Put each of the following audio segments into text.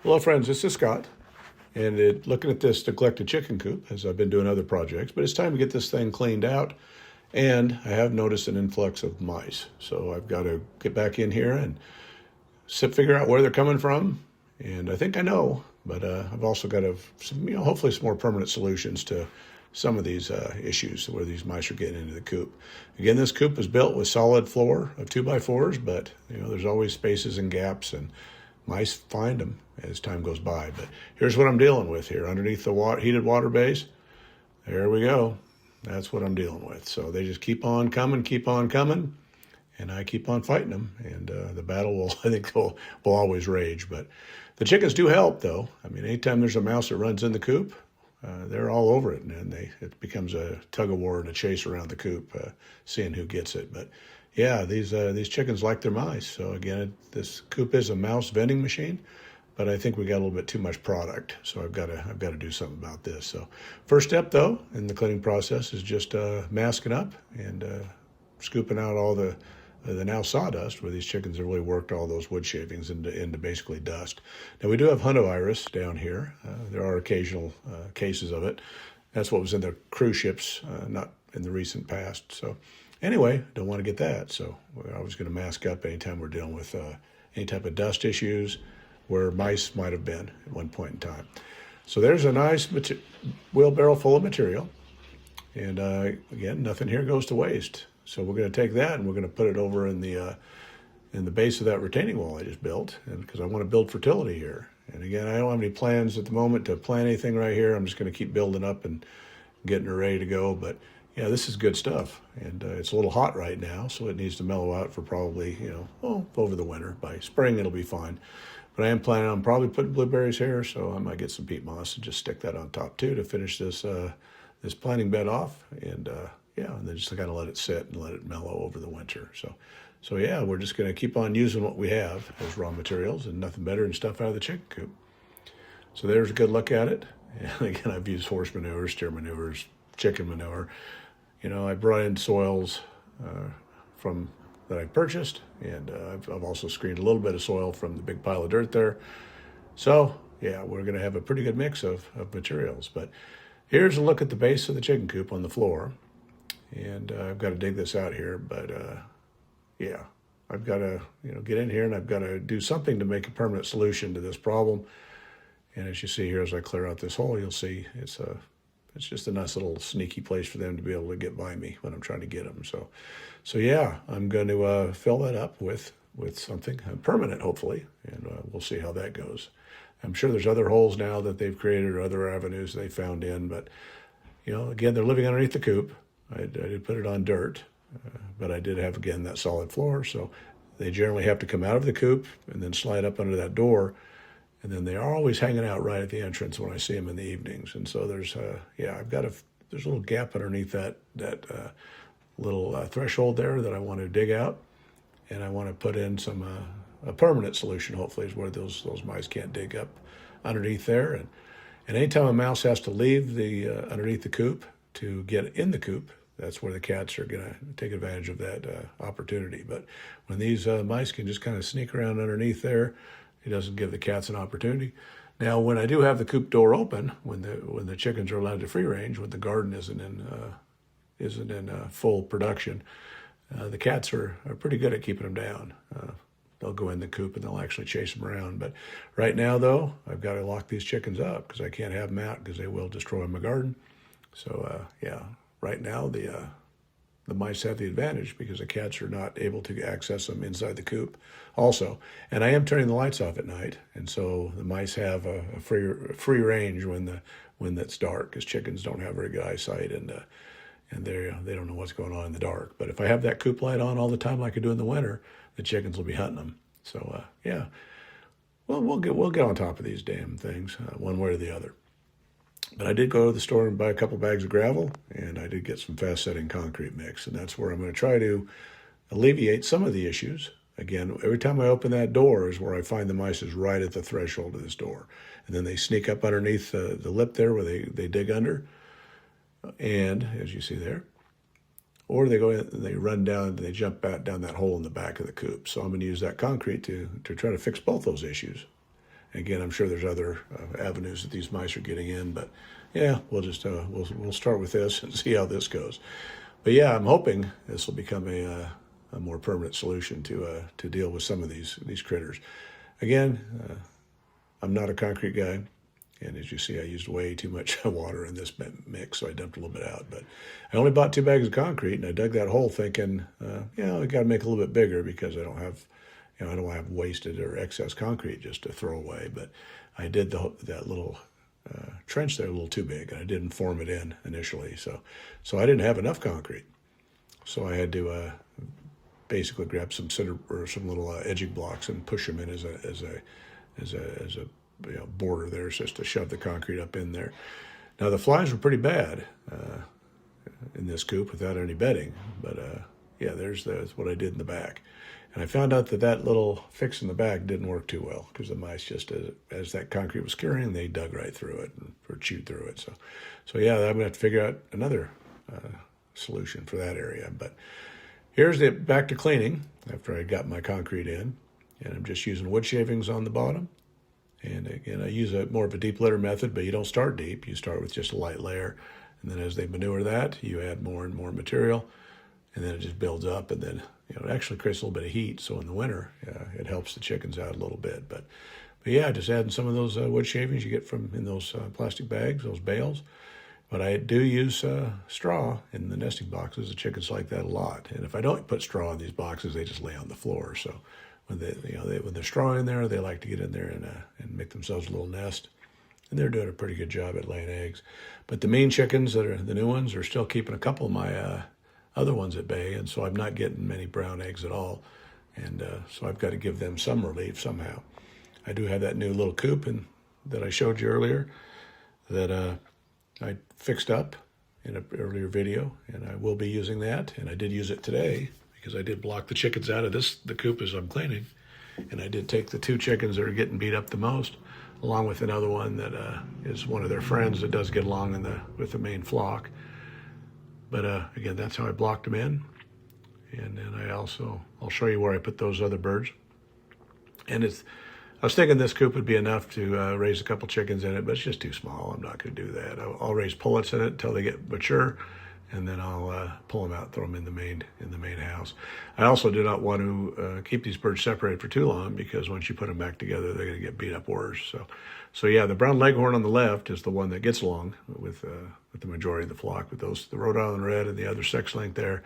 Hello, friends. This is Scott. And looking at this neglected chicken coop, as I've been doing other projects, but it's time to get this thing cleaned out. And I have noticed an influx of mice. So I've got to get back in here and figure out where they're coming from. And I think I know, but I've also got hopefully some more permanent solutions to some of these issues where these mice are getting into the coop. Again, this coop is built with solid floor of 2x4s, but there's always spaces and gaps, and mice find them as time goes by. But here's what I'm dealing with here underneath the heated water base. There we go. That's what I'm dealing with. So they just keep on coming, and I keep on fighting them. And the battle I think will always rage. But the chickens do help, though. I mean, anytime there's a mouse that runs in the coop, they're all over it, and it becomes a tug of war and a chase around the coop, seeing who gets it. But yeah, these chickens like their mice. So again, this coop is a mouse vending machine, but I think we got a little bit too much product. So I've got to do something about this. So first step, though, in the cleaning process is just masking up and scooping out all the now sawdust, where these chickens have really worked all those wood shavings into basically dust. Now, we do have huntavirus down here. There are occasional cases of it. That's what was in the cruise ships, not in the recent past. So anyway, don't want to get that. So we're always going to mask up anytime we're dealing with any type of dust issues where mice might have been at one point in time. So there's a nice wheelbarrow full of material. And again, nothing here goes to waste. So we're going to take that and we're going to put it over in the base of that retaining wall I just built, and because I want to build fertility here. And again, I don't have any plans at the moment to plant anything right here. I'm just going to keep building up and getting it ready to go. But yeah, this is good stuff, and it's a little hot right now, so it needs to mellow out for probably over the winter. By spring, it'll be fine. But I am planning on probably putting blueberries here, so I might get some peat moss and just stick that on top too to finish this planting bed off. And and then just kind of let it sit and let it mellow over the winter. So yeah, we're just going to keep on using what we have as raw materials, and nothing better than stuff out of the chicken coop. So there's a good look at it. And again, I've used horse manure, steer manures, chicken manure. I brought in soils that I purchased, and I've also screened a little bit of soil from the big pile of dirt there. So yeah, we're going to have a pretty good mix of materials. But here's a look at the base of the chicken coop on the floor. And I've got to dig this out here, but yeah, I've got to get in here, and I've got to do something to make a permanent solution to this problem. And as you see here, as I clear out this hole, you'll see it's just a nice little sneaky place for them to be able to get by me when I'm trying to get them. So yeah, I'm going to fill that up with something permanent, hopefully, and we'll see how that goes. I'm sure there's other holes now that they've created or other avenues they found in, but again, they're living underneath the coop. I did put it on dirt, but I did have, again, that solid floor. So they generally have to come out of the coop and then slide up under that door. And then they are always hanging out right at the entrance when I see them in the evenings. And so there's a little gap underneath that little threshold there that I want to dig out. And I want to put in a permanent solution, hopefully, is where those mice can't dig up underneath there. And anytime a mouse has to leave underneath the coop to get in the coop, that's where the cats are going to take advantage of that opportunity. But when these mice can just kind of sneak around underneath there, it doesn't give the cats an opportunity. Now, when I do have the coop door open, when the chickens are allowed to free range, when the garden isn't in full production, the cats are pretty good at keeping them down. They'll go in the coop and they'll actually chase them around. But right now, though, I've got to lock these chickens up because I can't have them out because they will destroy my garden. So yeah, right now the mice have the advantage because the cats are not able to access them inside the coop also. And I am turning the lights off at night, and so the mice have a free range when it's dark, because chickens don't have very good eyesight, and they don't know what's going on in the dark. But if I have that coop light on all the time like I do in the winter, the chickens will be hunting them. So yeah, well, we'll get on top of these damn things one way or the other. But I did go to the store and buy a couple bags of gravel, and I did get some fast-setting concrete mix, and that's where I'm going to try to alleviate some of the issues. Again, every time I open that door is where I find the mice is right at the threshold of this door. And then they sneak up underneath the lip there where they dig under, and as you see there, or they go in, they run down, they jump down that hole in the back of the coop. So I'm going to use that concrete to try to fix both those issues. Again, I'm sure there's other avenues that these mice are getting in, but yeah, we'll just we'll start with this and see how this goes. But yeah, I'm hoping this will become a more permanent solution to deal with some of these critters. Again, I'm not a concrete guy, and as you see, I used way too much water in this mix, so I dumped a little bit out. But I only bought 2 bags of concrete, and I dug that hole thinking, I got to make it a little bit bigger because I don't have, I don't want to have wasted or excess concrete just to throw away. But I did that little trench there a little too big, and I didn't form it in initially, so I didn't have enough concrete. So I had to basically grab some cinder or some little edging blocks and push them in as a border there, just to shove the concrete up in there. Now the flies were pretty bad in this coop without any bedding, but yeah, that's what I did in the back. And I found out that little fix in the back didn't work too well because the mice just, as that concrete was curing, they dug right through it or chewed through it. So yeah, I'm going to have to figure out another solution for that area. But here's back to cleaning after I got my concrete in. And I'm just using wood shavings on the bottom. And again, I use more of a deep litter method, but you don't start deep. You start with just a light layer. And then as they manure that, you add more and more material. And then it just builds up, and then it actually creates a little bit of heat. So in the winter, it helps the chickens out a little bit. But yeah, just adding some of those wood shavings you get from in those plastic bags, those bales. But I do use straw in the nesting boxes. The chickens like that a lot. And if I don't put straw in these boxes, they just lay on the floor. So when when there's straw in there, they like to get in there and make themselves a little nest. And they're doing a pretty good job at laying eggs. But the mean chickens that are the new ones are still keeping a couple of my other ones at bay, and so I'm not getting many brown eggs at all, and so I've got to give them some relief somehow. I do have that new little coop that I showed you earlier that I fixed up in an earlier video, and I will be using that, and I did use it today because I did block the chickens out of the coop as I'm cleaning, and I did take the 2 chickens that are getting beat up the most, along with another one that is one of their friends that does get along with the main flock. But again, that's how I blocked them in. And then I'll show you where I put those other birds. And I was thinking this coop would be enough to raise a couple chickens in it, but it's just too small. I'm not going to do that. I'll raise pullets in it until they get mature, and then I'll pull them out, throw them in the main house. I also do not want to keep these birds separated for too long, because once you put them back together, they're going to get beat up worse. So yeah, the brown leghorn on the left is the one that gets along with the majority of the flock. But the Rhode Island Red and the other sex link there,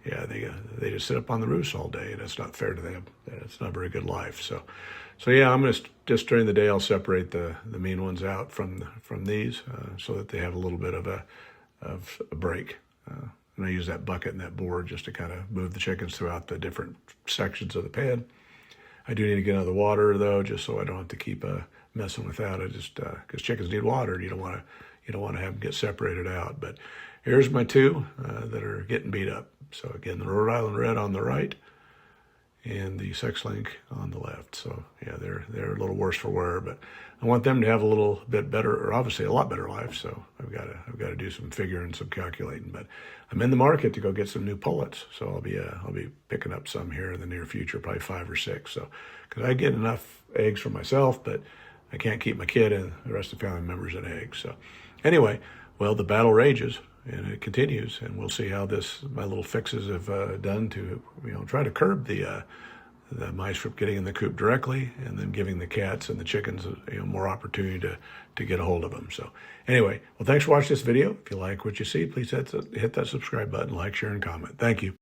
yeah, they just sit up on the roofs all day, and it's not fair to them. It's not a very good life. So yeah, I'm going to just during the day I'll separate the mean ones out from these so that they have a little bit of a break. And I use that bucket and that board just to kind of move the chickens throughout the different sections of the pen. I do need to get another water though, just so I don't have to keep messing with that. I just because chickens need water, and you don't want to have them get separated out. But here's my 2 that are getting beat up. So again, the Rhode Island Red on the right, and the sex link on the left. So yeah, they're a little worse for wear, but I want them to have a little bit better, or obviously a lot better life. So I've got to do some figuring, some calculating. But I'm in the market to go get some new pullets. So I'll be picking up some here in the near future, probably 5 or 6. So because I get enough eggs for myself, but I can't keep my kid and the rest of the family members in eggs. So anyway, well, the battle rages and it continues, and we'll see how my little fixes have done to try to curb the mice from getting in the coop directly, and then giving the cats and the chickens more opportunity to get a hold of them. So anyway, well, thanks for watching this video. If you like what you see, please hit that subscribe button, like, share, and comment. Thank you.